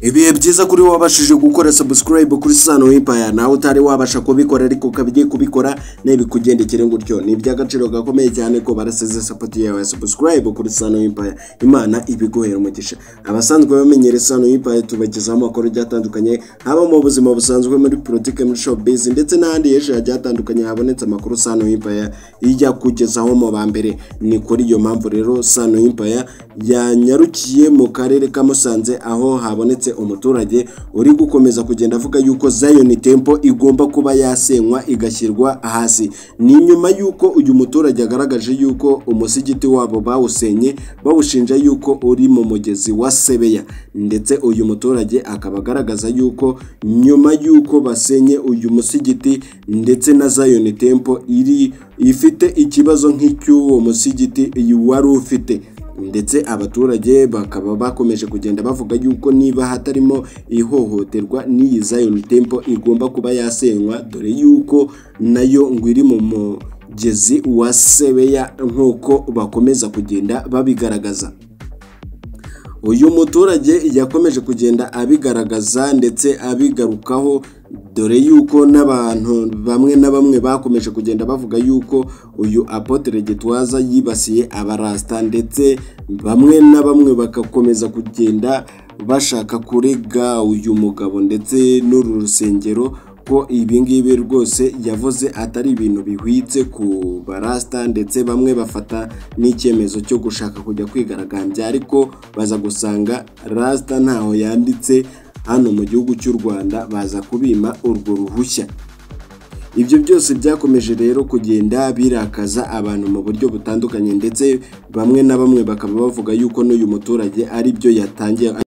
Ibihe byiza kuri wabashije gukora subscribe kuri Sano Empire nawe utari wabasha kubikora ariko kabigiye kubikora nebikugendekere gutyo ni by'agaciro gakomeye cyane ko baraseze support yawe subscribe kuri Sano Empire Imana ibigohera umugisha abasanzwe bamenyere Sano Empire tubagezaho amakuru yatandukanye haba mu buzima busanzwe muri politique muri showbiz ndetse n'andi yeje yatandukanye habonetse amakuru Sano Empire ijya kugezaho mu bambere ni kuri iyo mpamvu rero Sano Empire yanyarukiye mu karere ka Musanze aho habonetse umuturage uri gukomeza kugenda avuga yuko Zion Temple igomba kuba yasenywa igashyirwa hasi ni nyuma yuko uyu muturage agaragaje yuko umusigiti wabo bawusenye bawushinja yuko uri mu mugezi wa Sebeya ndetse uyu muturage akaba agaragaza yuko nyuma yuko basenye uyu musigiti ndetse na Zion Temple ifite ikibazo nk'icy'uwo musigiti wari ufite ndetse abaturage bakaba bakomeje kugenda bavuga yuko niba hatarimo ihohoterwa n'iyi Zion Temple igomba kuba yasenywa dore yuko nayo ngwiri mu mugezi wa Sebeya nkuko bakomeza kugenda babigaragaza. Uyu muturage yakomeje kugenda abigaragaza ndetse abigarukaho dore yuko n'abantu bamwe na bamwe bakomeje kugenda bavuga yuko uyu Apotre Gitwaza yibasiye abarasta ndetse bamwe na bamwe bakakomeza kugenda bashaka kurega uyu mugabo ndetse n'uru rusengero ko ibingibi rwose yavuze atari ibintu bihwitse ku barasta ndetse bamwe bafata n'icyemezo cyo gushaka kujya kwigaragambya ariko baza gusanga rasta ntaho yanditse hano mu gihugu cy'u Rwanda baza kubima urwo ruhushya. Ibyo byose byakomeje rero kugenda birakaza abantu mu buryo butandukanye ndetse bamwe na bamwe bakaba bavuga yuko n'uyu muturage ari byo yatangiye